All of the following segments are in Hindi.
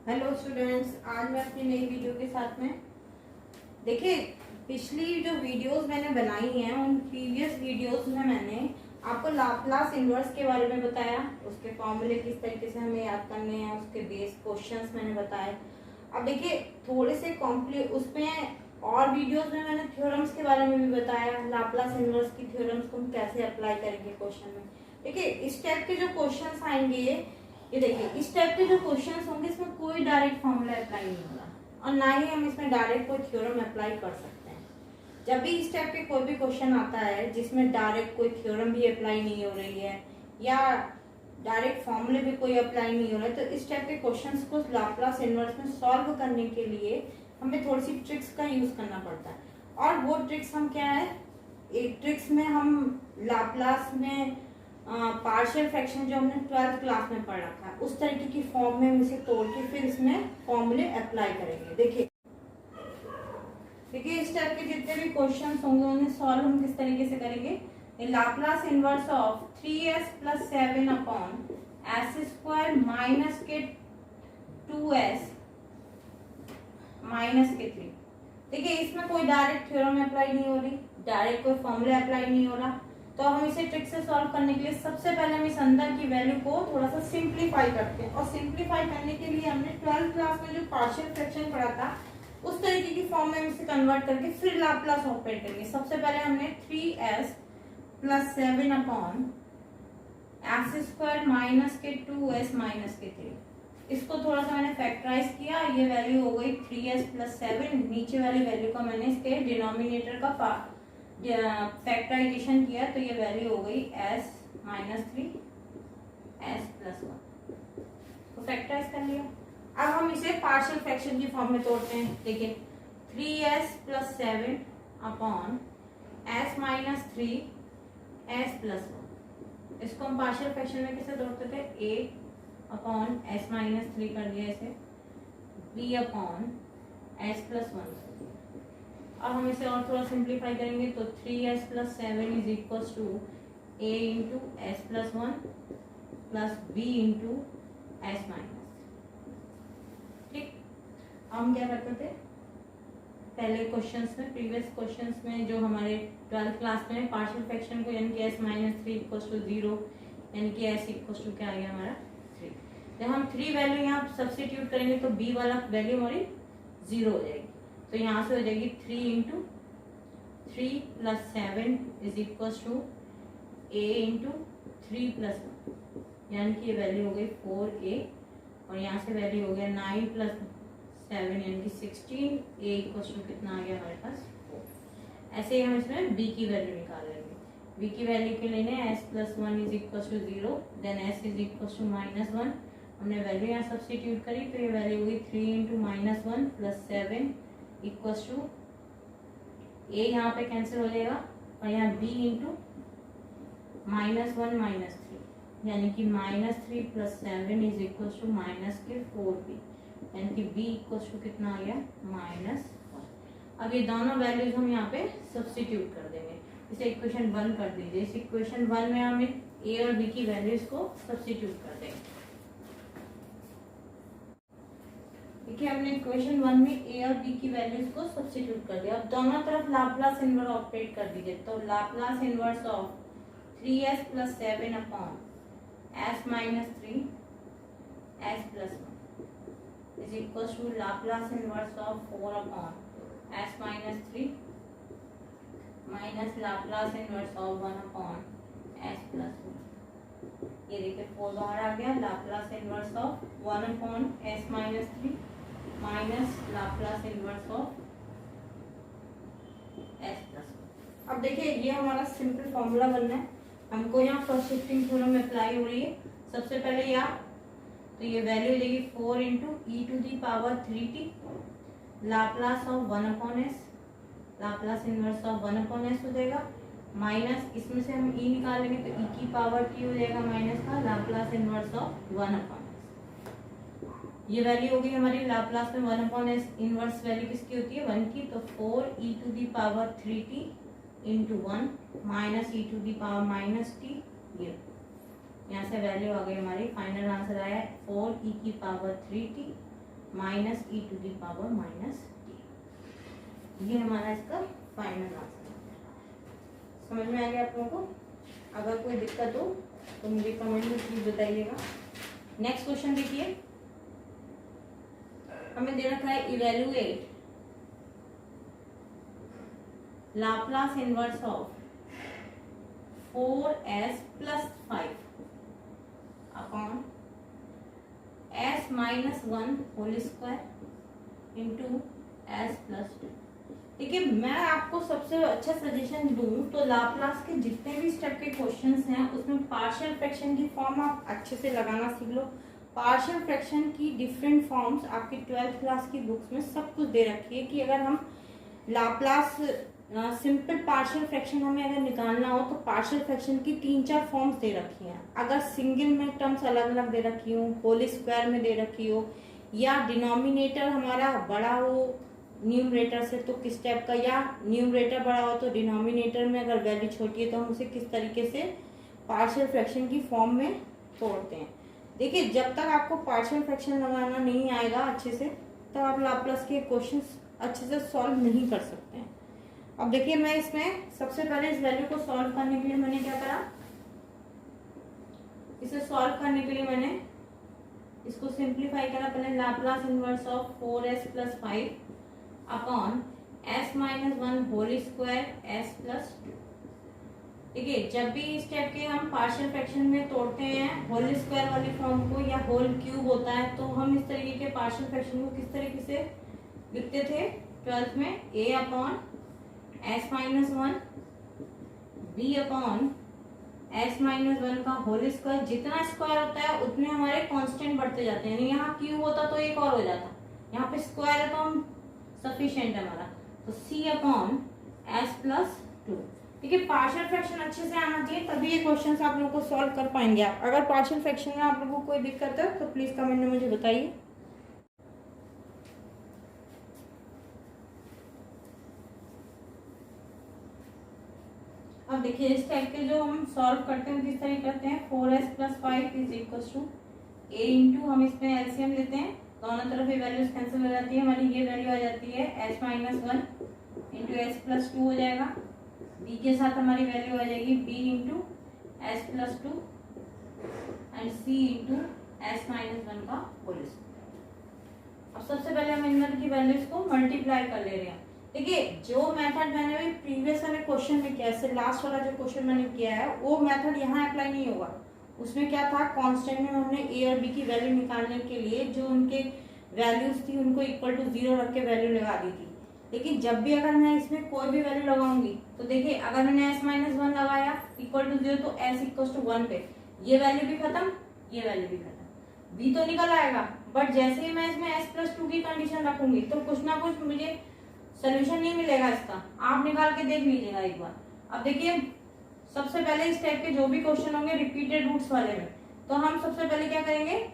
हेलो स्टूडेंट्स, आज मैं अपनी नई वीडियो के साथ में देखिए पिछली जो वीडियोस मैंने बनाई हैं उन प्रीवियस वीडियोस में मैंने आपको लाप्लास इनवर्स के बारे में बताया, उसके फॉर्मूले किस तरीके से हमें याद करने हैं, उसके बेस क्वेश्चंस मैंने बताए। अब देखिए थोड़े से कॉम्प्ली उसमें और वीडियोस में मैंने थ्योरम्स के बारे में भी बताया, लाप्लास इनवर्स की थ्योरम्स को हम कैसे अप्लाई करेंगे क्वेश्चन में। देखिए इस टाइप के जो क्वेश्चंस आएंगे ये देखिए इस टाइप के जो क्वेश्चंस होंगे इसमें कोई डायरेक्ट फॉर्मूला अप्लाई नहीं होगा और ना ही हम इसमें डायरेक्ट कोई थ्योरम अप्लाई कर सकते हैं। जब भी इस टाइप के कोई भी क्वेश्चन आता है जिसमें डायरेक्ट कोई थ्योरम भी अप्लाई नहीं हो रही है या डायरेक्ट फॉर्मूले भी कोई अप्लाई नहीं हो रहा है, तो इस टाइप के क्वेश्चंस को लाप्लास इनवर्स में सॉल्व करने के लिए हमें थोड़ी सी ट्रिक्स का यूज करना पड़ता है। और वो ट्रिक्स हम क्या है, एक ट्रिक्स में हम लाप्लास में पार्शियल फ्रैक्शन जो हमने 12th क्लास में पढ़ रखा है उस तरीके की फॉर्म में हम इसे तोड़ के फिर इसमें फॉर्मूले अप्लाई करेंगे। देखिए इस टाइप के जितने भी क्वेश्चंस होंगे उन्हें सॉल्व हम किस तरीके से करेंगे। Laplace inverse of 3s plus 7 upon S square minus के 2s माइनस के 3। देखिए इसमें कोई डायरेक्ट थ्योरम अप्लाई नहीं हो रही, डायरेक्ट कोई फॉर्मूला अप्लाई नहीं हो रहा, तो हम इसे ट्रिक से सॉल्व करने के लिए सबसे पहले हम इस अंदर की वैल्यू को थोड़ा सा सिंप्लीफाई करते हैं। और सिंप्लीफाई करने के लिए हमने 12th क्लास में जो पार्शियल फ्रैक्शन पढ़ा था उस तरीके की फॉर्म में इसे कन्वर्ट करके फिर लाप्लास ऑपरेट करेंगे। सबसे पहले हमने 3s plus 7 upon S square minus के 2s माइनस के 3, इसको थोड़ा सा मैंने फैक्टराइज किया, ये वैल्यू हो गई 3s प्लस 7। नीचे वाली वैल्यू का मैंने इसके डिनोमिनेटर का फैक्टराइजेशन किया तो ये वैल्यू हो गई s माइनस 3 s प्लस 1, तो फैक्टराइज कर लिया। अब हम इसे पार्शियल फ्रैक्शन की फॉर्म में तोड़ते हैं। देखिए 3s plus 7 upon s minus 3 s plus 1, इसको हम पार्शियल फ्रैक्शन में कैसे तोड़ते थे, a अपॉन s माइनस 3 कर दिया इसे, b अपॉन s प्लस 1। अब हम इसे और थोड़ा सिंप्लीफाई करेंगे तो 3s plus 7 is equal to a into s plus 1 plus b into s minus. ठीक, हम क्या करते थे पहले क्वेश्चंस में, प्रीवियस क्वेश्चंस में जो हमारे 12th क्लास में पार्शियल फ्रैक्शन को यानी कि s माइनस 3 इक्वल टू 0 यानी कि s इक्वल टू क्या आ गया हमारा 3। जब हम 3 वैल्यू यहाँ सब्सटीट्यूट करेंगे तो b वाला वैल्यू हमारी 0 हो जाएगी, तो यहाँ से हो जाएगी 3 into 3 plus 7 is equal to a into 3 plus 1, यानी कि ये वैल्यू हो गई 4a और यहाँ से वैल्यू हो गया 9 प्लस 7 यानी कि 16, a इक्वल टू कितना आ गया हमारे पास 4। ऐसे ही हम इसमें b की वैल्यू निकाल लेंगे। b की वैल्यू के लेने s plus 1 is equal to 0 then s is equal to minus 1, हमने वैल्यू यहाँ सब्सटीट्यूट करी तो ये वैल्यू हो गई 3 into minus 1 plus 7 equals to a यहाँ पे कैंसिल हो जाएगा और यहाँ b इंटू माइनस 1 माइनस 3 यानी कि minus 3 plus 7 is equals to minus के 4b यानी कि b इक्वल्स टू कितना आ गया माइनस 1। अब ये दोनों वैल्यूज हम यहाँ पे सब्सटीट्यूट कर देंगे, इसे इक्वेशन 1 कर दीजिए। इस इक्वेशन 1 में हम a और b की वैल्यूज को सब्सटीट्यूट कर देंगे। देखिए हमने इक्वेशन 1 में a और b की वैल्यूज को सब्स्टिट्यूट कर दिया। अब दोनों तरफ लाप्लास इनवर्स ऑपरेट कर दीजिए, तो Laplace inverse of 3s plus 7 upon s minus 3 s plus 1 is equal to Laplace inverse of 4 upon s minus 3 minus Laplace inverse of 1 upon s plus 1। ये देखिए 4 बाहर आ गया, Laplace inverse of 1 upon s minus 3 minus Laplace inverse of s plus. अब देखिए ये हमारा सिंपल फॉर्मूला बनना है, हमको यहाँ फर्स्ट शिफ्टिंग थ्योरम अप्लाई हो रही है। सबसे पहले यहाँ तो ये वैल्यू हो जाएगी 4 into e to the power 3t Laplace of 1 upon s, Laplace inverse of 1 upon s हो जाएगा, माइनस इसमें से हम e निकालेंगे तो e की पावर t हो जाएगा माइनस का Laplace inverse of 1 upon s। ये वैल्यू होगी हमारी लाप्लास में 1 अपॉन s, इनवर्स वैल्यू किसकी होती है 1 की, तो 4 e to the power 3t into 1 minus e to the power minus t। ये यहाँ से वैल्यू आ गई हमारी, फाइनल आंसर आया 4 e की power 3t minus e to the power minus t. ये हमारा इसका फाइनल आंसर है। समझ में आ गया आप लोगों को? अगर कोई दिक्कत हो तो मुझे कमेंट में प्लीज बताइएगा। नेक्स्ट क्वेश्चन देखिए, हमें दे रखा है evaluate Laplace inverse of 4s plus 5 upon s minus 1 whole square into s plus 2। देखिए, मैं आपको सबसे अच्छा सजेशन दूं तो लाप्लास के जितने भी स्टेप के क्वेश्चंस हैं उसमें पार्शियल फ्रैक्शन की फॉर्म आप अच्छे से लगाना सीख लो। पार्शियल फ्रैक्शन की डिफरेंट फॉर्म्स आपकी 12th क्लास की बुक्स में सब कुछ दे रखी है कि अगर हम लाप्लास सिंपल पार्शियल फ्रैक्शन हमें अगर निकालना हो तो पार्शियल फ्रैक्शन की 3-4 फॉर्म्स दे रखी हैं। अगर सिंगल में टर्म्स अलग अलग दे रखी हो, होल स्क्वायर में दे रखी हो, या डिनोमिनेटर हमारा बड़ा हो न्यूमरेटर से तो किस टाइप का, या न्यूमरेटर बड़ा हो तो डिनोमिनेटर में अगर वैल्यू छोटी है तो हम उसे किस तरीके से पार्शियल फ्रैक्शन की फॉर्म में तोड़ते हैं। देखिए, जब तक आपको पार्शियल फ्रैक्शन लगाना नहीं आएगा अच्छे से तब आप लाप्लास के क्वेश्चंस अच्छे से सॉल्व नहीं कर सकते हैं। अब देखिए, मैं इसमें सबसे पहले इस वैल्यू को सॉल्व करने के लिए मैंने क्या करा, इसे सॉल्व करने के लिए मैंने इसको सिंप्लीफाई करा। पहले Laplace inverse of 4s plus 5 upon s minus 1 whole square s plus 2। देखिए, जब भी इस टाइप के हम पार्शियल फ्रैक्शन में तोड़ते हैं होल स्क्वायर वाली फॉर्म को या होल क्यूब होता है तो हम इस तरीके के पार्शियल फ्रैक्शन को किस तरीके से लिखते थे 12th में, a upon s minus 1 b upon s minus 1 का होल स्क्वायर। जितना स्क्वायर होता है उतने हमारे कांस्टेंट बढ़ते जाते हैं। यहाँ क्यूब होता तो एक और हो जाता, यहाँ पे स्क्वायर है तो हम सफिशिएंट है हमारा, तो c अपॉन s प्लस 2। देखिए, पार्शियल फ्रैक्शन अच्छे से आना चाहिए तभी ये क्वेश्चंस आप लोगों को सॉल्व कर पाएंगे। आप अगर पार्शियल फ्रैक्शन में आप लोगों को कोई दिक्कत है तो प्लीज कमेंट में मुझे बताइए। अब देखिए, इस टाइप के जो हम सॉल्व करते हैं किस तरह करते हैं, 4s plus 5 is equal to a into, हम इसमें एलसीएम लेते हैं, दोनों तरफ ये वैल्यूज कैंसिल हो जाती है, हमारी ये वैल्यू आ जाती है s minus 1 into s plus 2 हो जाएगा। b के साथ हमारी वैल्यू आ जाएगी b into s plus 2 and c into s minus 1 का होल स्क्वायर। अब सबसे पहले हम इन की वैल्यूज को मल्टीप्लाई कर ले रहे हैं। देखिए, जो मेथड मैंने भी प्रीवियस वाले क्वेश्चन में किया है, लास्ट वाला जो क्वेश्चन मैंने किया है वो मेथड यहाँ अप्लाई नहीं होगा। उसमें क्या था, कांस्टेंट में हमने a और b की वैल्यू निकालने के लिए जो उनके वैल्यूज थी उनको इक्वल टू 0 रख के वैल्यू लगा दी थी। लेकिन जब भी अगर मैं इसमें कोई भी वैल्यू लगाऊंगी तो देखिए, अगर मैंने s माइनस 1 लगाया इक्वल टू 0 तो s इक्वल टू 1 पे ये वैल्यू भी खत्म, ये वैल्यू भी खत्म, b तो निकल आएगा। बट जैसे ही मैं इसमें s प्लस 2 की कंडीशन रखूंगी तो कुछ ना कुछ मुझे सोल्यूशन नहीं मिलेगा इसका, आप निकाल के देख लीजिएगा एक बार। अब देखिए, सबसे पहले इस टाइप के जो भी क्वेश्चन होंगे रिपीटेड रूट्स वाले में, तो हम सबसे पहले क्या करेंगे,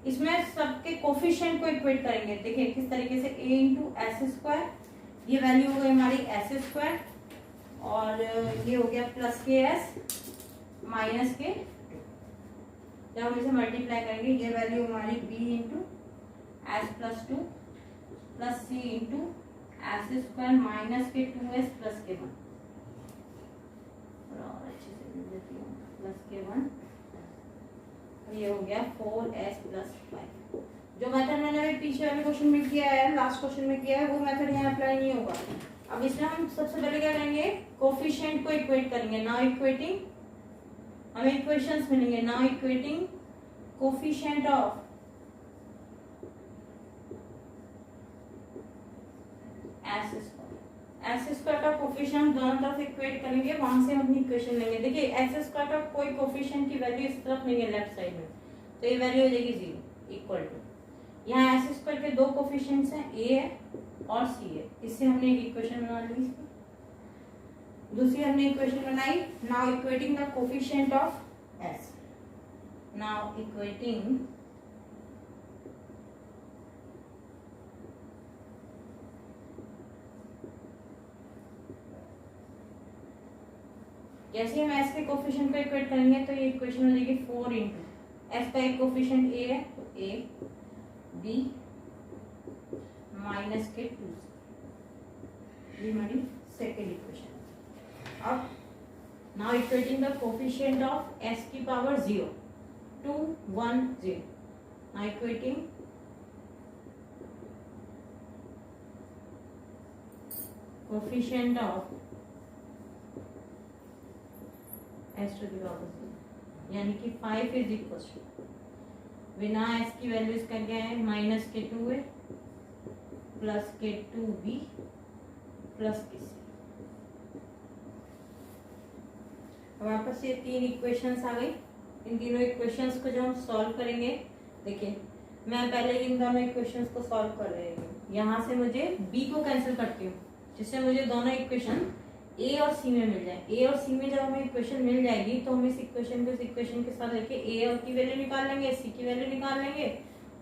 इसमें सबके कोफिशिएंट को इक्वेट करेंगे। देखिए किस तरीके से, a इंटू एस स्क्वायर, ये वैल्यू हो गई हमारी एस स्क्वायर, और ये हो गया प्लस के एस माइनस के 2। जब हम इसे मल्टीप्लाई करेंगे ये वैल्यू हमारी b into s plus 2 plus c into s square minus के 2s प्लस के 1, और अच्छे से लिख देती हूँ, प्लस के 1, ये हो गया 4s प्लस 5। जो मेथड मैंने अभी पीछे वाले क्वेश्चन में किया है, लास्ट क्वेश्चन में किया है, वो मेथड यहाँ अप्लाई नहीं होगा। अब इसमें हम सबसे पहले क्या करेंगे, कोफिशिएंट को इक्वेट करेंगे। नाउ इक्वेटिंग, हमें इक्वेशंस मिलेंगे। Now equating coefficient of S square का कोफिशिएंट दोनों तरफ इक्वेट करेंगे, वहां से हम अपनी इक्वेशन लेंगे। देखिए, एस स्क्वायर का कोई कोफिशिएंट की वैल्यू इस तरफ नहीं है लेफ्ट साइड में, तो ये वैल्यू हो जाएगी 0 इक्वल टू, यहाँ एस स्क्वायर के दो कोफिशिएंट्स हैं, ए है और सी है। इससे हमने एक इक्वेशन बना ली। दूसरी हमने इक्वेशन बनाई। Now equating the coefficient of S, now equating जैसे हम s के कोफिशिएंट को इक्वेट करेंगे तो ये इक्वेशन हो जाएगी 4 इंटू s का एक कोफिशिएंट a है तो a b माइनस के 2 से। ये हमारी सेकेंड इक्वेशन। अब now equating the coefficient of s की power 0 2 1 0। Now equating coefficient of s to the power 0 यानी कि 5 इज इक्वल टू, बिना s की वैल्यू इसका क्या है, माइनस के 2a प्लस के 2b प्लस के c। अब वापस ये तीन इक्वेशंस आ गई। इन तीनों इक्वेशंस को जो हम सॉल्व करेंगे, देखिए मैं पहले इन दोनों इक्वेशंस को सॉल्व कर रही हूँ। यहाँ से मुझे b को कैंसिल करती हूँ, जिससे मुझे दोनों इक्वेशन a और c में मिल जाए। a और c में जब हमें इक्वेशन मिल जाएगी तो हम इस इक्वेशन को इस इक्वेशन के साथ रख के a और की वैल्यू निकाल लेंगे, c की वैल्यू निकाल लेंगे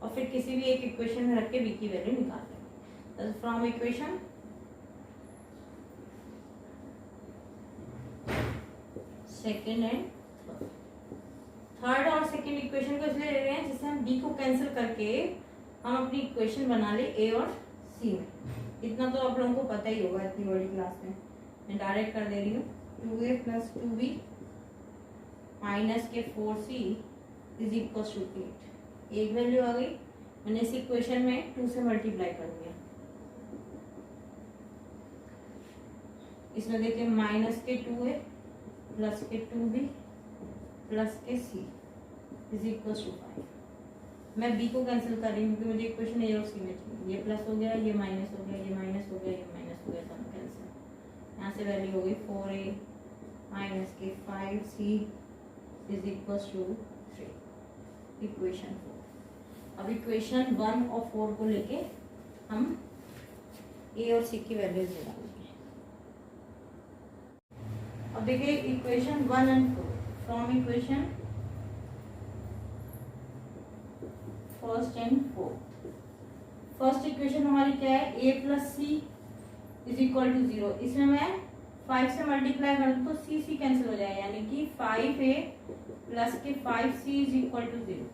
और फिर किसी भी एक इक्वेशन में रख के b की वैल्यू निकाल लेंगे। From equation second and third और सेकेंड इक्वेशन को इसलिए ले रहे हैं जिससे हम b को कैंसिल करके हम अपनी इक्वेशन बना ले a और c में। इतना तो आप लोगों को पता ही होगा इतनी बड़ी क्लास में। मैं डायरेक्ट कर दे रही हूँ 2a प्लस 2b माइनस के 4c इज इक्वल टू 8। एक वैल्यू आ गई, मैंने इस इक्वेशन में 2 से मल्टीप्लाई कर दिया। इसमें देखिए माइनस के 2a प्लस के 2b प्लस के c इज इक्वल टू 5। मैं b को कैंसिल कर रही हूँ क्योंकि मुझे इक्वेशन a और c में चाहिए। ये प्लस हो गया, ये माइनस हो गया, ये माइनस हो गया, ये माइनस हो गया, दोनों कैंसिल। यहाँ से वैल्यू हो गई 4a माइनस के 5c is equal to 3। Equation 4। अब इक्वेशन 1 और 4 को लेके हम a और c की वैल्यूज निकालेंगे। अब देखिए equation 1 and 4 from equation first and fourth. First equation हमारी क्या है, a plus C is equal to 0। इसमें मैं 5 से मल्टीप्लाई कर दूं तो c कैंसिल हो जाए, यानी कि 5a प्लस के 5c इज इक्वल टू 0।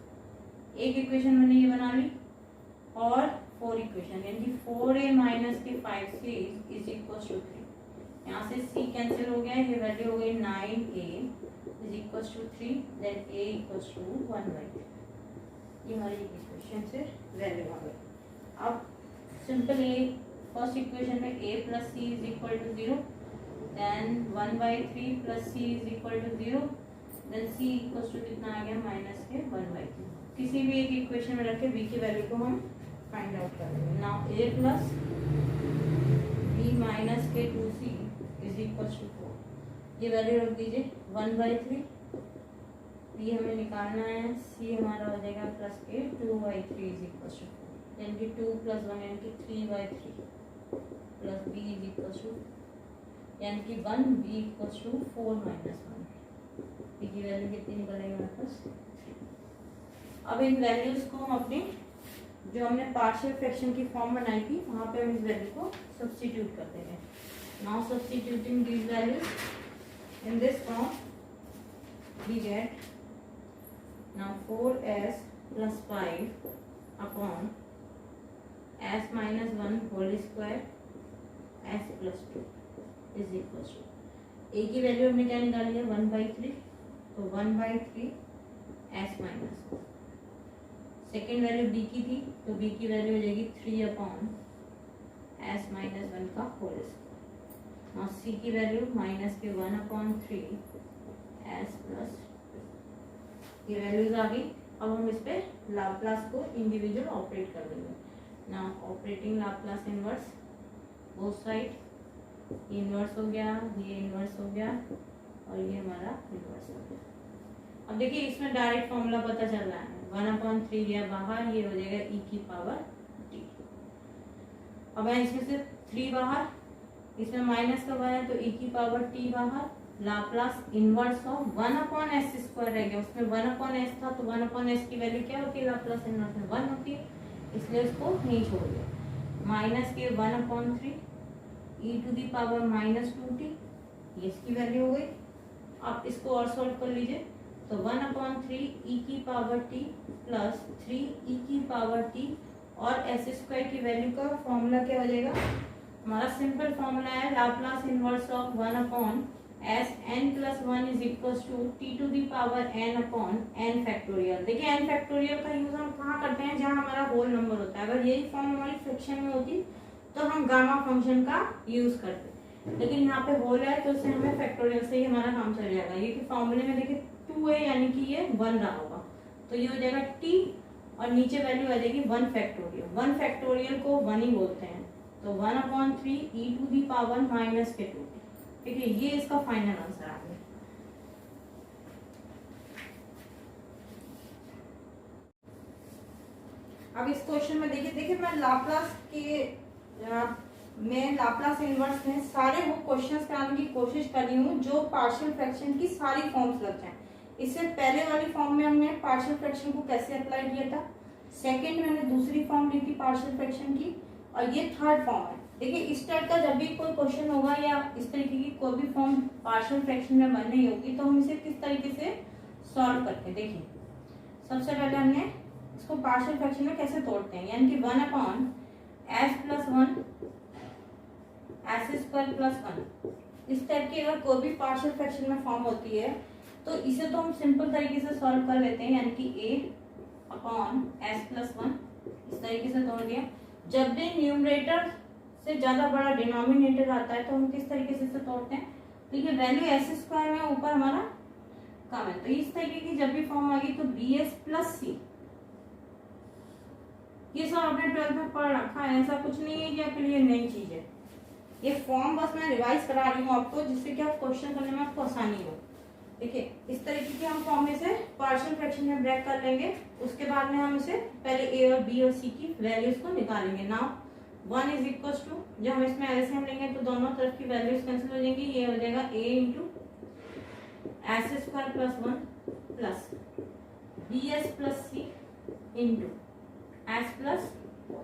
एक इक्वेशन मैंने ये बना ली और 4 इक्वेशन, यानी कि 4a माइनस के 5c इज इक्वल टू 3। यहाँ से c कैंसिल हो गया, ये वैल्यू हो गई 9a is equal to 3, then a equal to 1/3। ये हमारी इक्वेशन से वैल्यू आ गई। अब सिंपल ये फर्स्ट इक्वेशन में a plus C is equal to 0, then 1/3 plus C is equal to 0, then c equal to कितना आ गया, माइनस के 1/3। किसी भी एक इक्वेशन में रख के b की वैल्यू को हम फाइंड आउट कर लेंगे। Now a plus b minus के 2c इज इक्वल टू 4। ये वैल्यू रख दीजिए 1/3, b हमें निकालना है, c हमारा हो जाएगा प्लस के 2/3 इज इक्वल टू 4, यानी कि 2 प्लस 1 यानी कि 3/3 plus b is equal to, यानी कि 1, b equal to 4 minus 1। b की वैल्यू कितनी निकलेगी हमारे पास 3। अब इन वैल्यूज को हम अपने जो हमने पार्शियल फ्रैक्शन की फॉर्म बनाई थी वहाँ पे हम इस वैल्यू को सब्स्टिट्यूट कर देंगे। Now substituting these values in this form we get now 4s plus 5 upon s minus 1 whole square s plus 2 is equal to, a की वैल्यू हमने क्या निकाली है 1/3, तो 1/3 s minus 1। Second value b की थी तो b की वैल्यू हो जाएगी 3 अपॉन s माइनस 1 का होल स्क्वायर। और c की वैल्यू माइनस के 1/3 s प्लस, ये वैल्यूज आ गई। अब हम इस पे लाप्लास को इंडिविजुअल ऑपरेट कर देंगे। Now operating Laplace inverse both side, inverse हो गया, ये इनवर्स हो गया और ये हमारा इनवर्स हो गया। अब देखिए इसमें डायरेक्ट फॉर्मूला पता चल रहा है, 1/3 गया बाहर, ये हो जाएगा e की पावर t। अब इसमें से 3 बाहर, इसमें माइनस का है तो e की पावर t बाहर, लाप्लास इनवर्स ऑफ 1/s² रह गया। उसमें 1/s था तो 1/s की वैल्यू क्या होती है, लाप्लास इनवर्स में 1 होती है, इसलिए उसको नहीं छोड़ दिया। माइनस के 1/3 e to the power minus 2t, ये इसकी वैल्यू हो गई। आप इसको और सॉल्व कर लीजिए तो 1/3 e की पावर t प्लस 3 e की पावर t और एस स्क्वायर की वैल्यू का फॉर्मूला क्या हो जाएगा, हमारा सिंपल फॉर्मूला है Laplace inverse of 1 upon s n plus 1 is equal to t to the power n upon n factorial. देखिए एन फैक्टोरियल का यूज हम कहाँ करते हैं, जहाँ हमारा होल नंबर होता है। अगर यही फॉर्म हमारी फ्रैक्शन में होती तो हम गामा फंक्शन का यूज करते, लेकिन यहाँ पे होल है तो उससे हमें फैक्टोरियल से ही हमारा काम चल जाएगा। ये कि फॉर्मूले में देखिए 2 है यानी कि ये 1 रहा होगा, तो ये हो जाएगा टी और नीचे वैल्यू आ जाएगी 1 फैक्टोरियल। 1 फैक्टोरियल को 1 ही बोलते हैं, तो 1/3 ई टू दी पावर माइनस के 2। ठीक है, ये इसका फाइनल आंसर आ गया। अब इस क्वेश्चन में देखिए मैं लाप्लास इनवर्स में सारे वो क्वेश्चंस कराने की कोशिश कर रही हूँ जो पार्शियल फ्रैक्शन की सारी फॉर्म्स लग जाए। इससे पहले वाली फॉर्म में हमने पार्शियल फ्रैक्शन को कैसे अप्लाई किया था, सेकंड मैंने दूसरी फॉर्म ली थी पार्शियल फ्रैक्शन की, और ये थर्ड फॉर्म है। देखिए इस टाइप का जब भी कोई क्वेश्चन होगा या इस तरीके की कोई भी फॉर्म पार्शियल फ्रैक्शन में बन रही होगी तो हम इसे किस तरीके से सॉल्व करते हैं। देखिए सबसे पहले हमने इसको पार्शियल फ्रैक्शन में कैसे तोड़ते हैं, यानी कि 1/s plus 1 S square plus 1। इस टाइप की अगर कोई भी पार्शियल फ्रैक्शन में फॉर्म होती है तो इसे तो हम सिंपल तरीके से सॉल्व कर लेते हैं, यानी कि a/s प्लस 1 इस तरीके से तोड़ दिया। जब भी न्यूमरेटर से ज्यादा बड़ा डिनोमिनेटर आता है तो हम किस तरीके से तोड़ते हैं, तो ये वैल्यू एस स्क्वायर में ऊपर हमारा कम है, तो इस तरीके की जब भी फॉर्म आ गई तो bs प्लस c। ये सब आपने 12th में पढ़ रखा है, ऐसा कुछ नहीं है कि आपके लिए नई चीज है। ये फॉर्म बस मैं रिवाइज करा रही हूँ आपको, जिससे कि आप क्वेश्चन करने में आपको आसानी हो। देखिए इस तरीके के हम फॉर्म में से पार्शियल फ्रैक्शन में ब्रेक कर लेंगे, उसके बाद में हम इसे पहले ए और बी और सी की वैल्यूज को निकालेंगे। नाउ 1 इज इक्वल टू, जब हम इसमें एलसीएम लेंगे तो दोनों तरफ की वैल्यूज कैंसिल हो जाएंगी। ये हो जाएगा a into s square plus 1 plus b s plus c into s plus 4।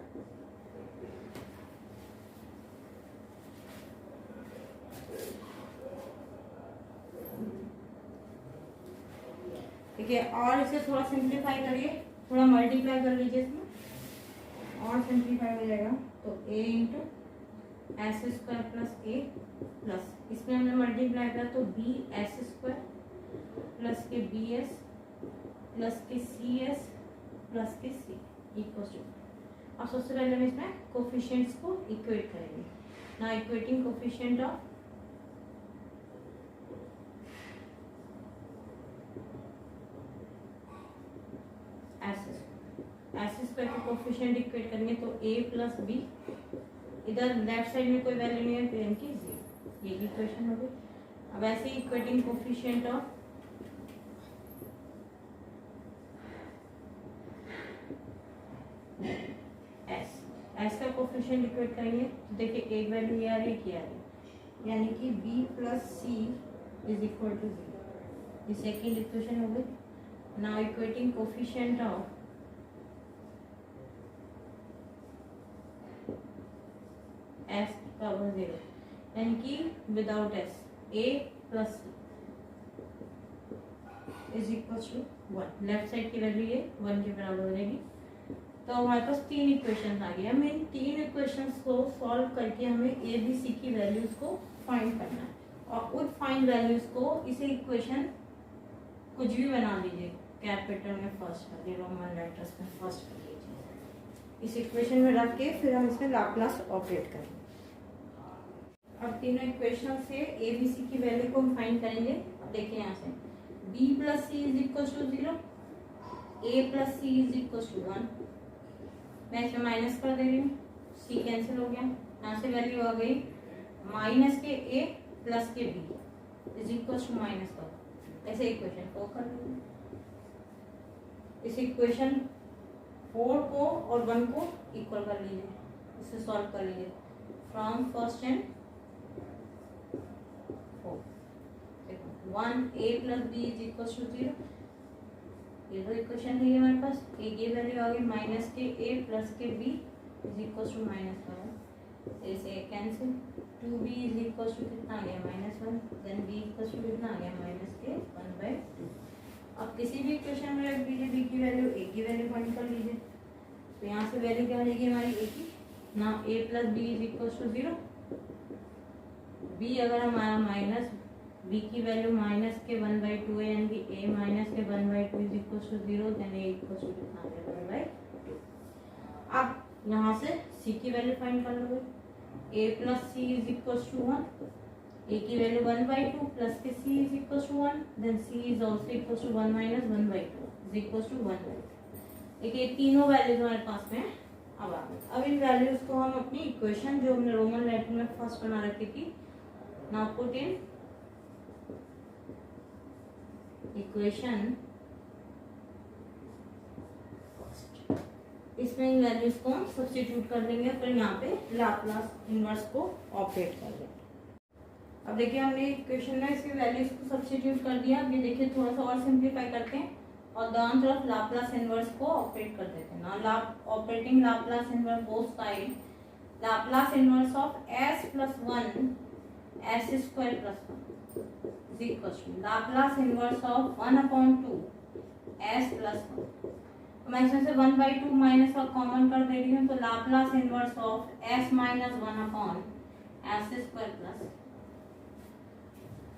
ठीक है, और इसे थोड़ा सिंप्लीफाई करिए, थोड़ा मल्टीप्लाई कर लीजिए इसमें और सिंप्लीफाई हो जाएगा। तो a into s square plus A plus इसमें हमने मल्टीप्लाई किया तो बी एस स्क्वायर प्लस के बी एस प्लस के सी एस प्लस के सी इक्वल टू। अब सबसे पहले हम इसमें कोफिशिएंट्स को इक्वेट करेंगे। ना equating coefficient of S square के कोफिशिएंट इक्वेट करेंगे तो a प्लस बी, इधर लेफ्ट साइड में कोई वैल्यू नहीं है तो इनकी 0, ये इक्वेशन हो गई। अब ऐसे ही इक्वेटिंग कोफिशिएंट ऑफ एस का कोफिशिएंट इक्वेट करेंगे तो देखिए एक वैल्यू ये आ रही है, क्या आ रही है, यानी कि b plus C is equal to 0। ये सेकेंड इक्वेशन हो गई। Now equating coefficient of s power 0, यानी कि without s a plus C is equal to 1। Left side की वैल्यू ये 1 के बराबर हो जाएगी। तो हमारे पास 3 इक्वेशन आ गए। हमें इन 3 इक्वेशंस को सॉल्व करके हमें ए बी सी की वैल्यूज को फाइंड करना है, और उन फाइंड वैल्यूज को इसे इक्वेशन कुछ भी बना दीजिए, कैपिटल में फर्स्ट कर दिए, रोमन लेटर्स में फर्स्ट कर लीजिए, इस इक्वेशन में रख के फिर हम इसमें लाप्लास ऑपरेट करेंगे। अब तीनों इक्वेशन से ए बी सी की वैल्यू को हम फाइंड करेंगे। अब देखिए यहाँ से b plus C is equal to 0, a plus C is equal to 1। मैं इसमें माइनस कर दे रही हूँ, c कैंसिल हो गया, यहाँ से वैल्यू आ गई माइनस के a प्लस के b इज इक्वल टू -1। ऐसे इक्वेशन 4 कर लीजिए। इस इक्वेशन 4 को और 1 को इक्वल कर लीजिए, इसे सॉल्व कर लीजिए from first and 1a plus B is equal to 0। ये दो इक्वेशन है हमारे पास। a की वैल्यू आ गई माइनस के a प्लस के b इज इक्वल टू -1। ऐसे cancel, 2b is equal to कितना आ गया -1, देन b इक्वल टू कितना आ गया -1/2। अब किसी भी इक्वेशन में रख दीजिए b की वैल्यू, a की वैल्यू फाइंड कर लीजिए। तो यहाँ से वैल्यू क्या हो जाएगी हमारी ए की। ना A plus B is equal to 0। B अगर हमारा माइनस बी की वैल्यू माइनस के 1/2 है, यानी कि ए माइनस के 1/2 is equal to 0, then A equal to 1/2। अब यहाँ से सी की वैल्यू फाइंड कर लोगे। A plus C is equal to 1, A की वैल्यू 1/2 प्लस के C is equal to 1, then C is also equal to 1 minus 1/2 is equal to 1/2। देखिए तीनों वैल्यूज हमारे पास में अब आ गई। अब इन वैल्यूज को हम अपनी इक्वेशन जो हमने रोमन लेटर में फर्स्ट बना रखी थी, नाउ पुट इन इक्वेशन। इसमें इन वैल्यूज को हम सब्स्टिट्यूट कर देंगे, फिर यहाँ पे लाप्लास इनवर्स को ऑपरेट कर देंगे। अब देखिए हमने इक्वेशन में इसकी वैल्यूज को सब्स्टिट्यूट कर दिया। अब ये देखिए थोड़ा सा और सिंप्लीफाई करते हैं और दाएं तरफ लाप्लास इनवर्स को ऑपरेट कर देते हैं। Now operating Laplace inverse both side, Laplace inverse of s plus 1 s square plus 1 is equal to Laplace inverse of 1/2 s plus 1। मैं इसमें से 1/2 माइनस का कॉमन कर दे रही हूँ, तो Laplace inverse of s minus 1/s square plus.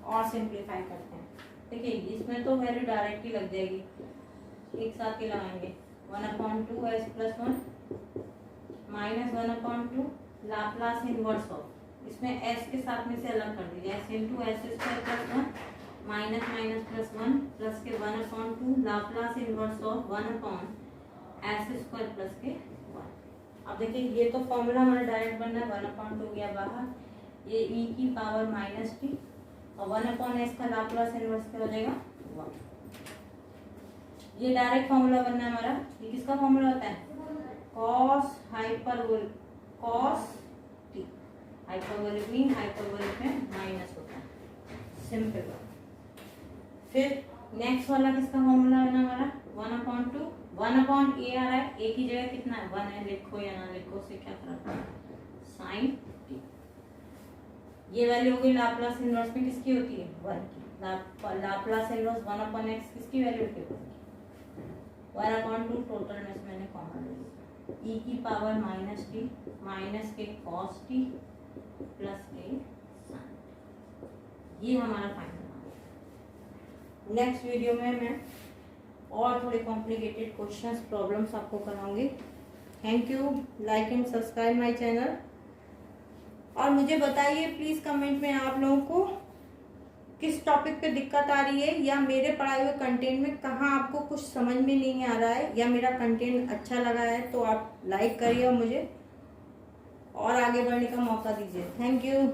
और सिंप्लीफाई करते हैं। देखिए इसमें तो वैल्यू डायरेक्ट ही लग जाएगी, एक साथ ही लगाएंगे। 1/2 s plus 1 minus 1/2 Laplace inverse of, इसमें s के साथ में से अलग कर दीजिए, s into s square plus 1 minus minus plus 1 plus के 1/2 Laplace inverse of 1/s square plus के 1। अब देखिए ये तो फॉर्मूला हमारा डायरेक्ट बन रहा है, 1/2 गया बाहर, ये e की पावर माइनस टी और 1/s का लाप्लास इनवर्स क्या हो जाएगा 1। ये डायरेक्ट फॉर्मूला बनना है हमारा। ये किसका फॉर्मूला होता है, cos T, hyperbolic mean hyperbolic में माइनस होता है, सिंपल। फिर नेक्स्ट वाला किसका फॉर्मूला है हमारा 1/2, 1/a आ रहा है, a की जगह कितना है 1 है, लिखो या ना लिखो से क्या फर्क है, साइन टी। ये वैल्यू हो गई लाप्लास इनवर्स में किसकी होती है 1 की। लाप्लास इनवर्स 1/x किसकी वैल्यू होती है 1/2, टोटल में मैंने कॉमन ले लिया, e की पावर माइनस टी माइनस के कॉस टी प्लस के साइन। ये हमारा फाइनल। नेक्स्ट वीडियो में मैं और थोड़े कॉम्प्लिकेटेड क्वेश्चंस प्रॉब्लम्स आपको कराऊंगी। Thank you, like and subscribe my channel. और मुझे बताइए प्लीज़ कमेंट में आप लोगों को किस टॉपिक पे दिक्कत आ रही है, या मेरे पढ़ाए हुए कंटेंट में कहाँ आपको कुछ समझ में नहीं आ रहा है, या मेरा कंटेंट अच्छा लगा है तो आप लाइक करिए और मुझे और आगे बढ़ने का मौका दीजिए। Thank you.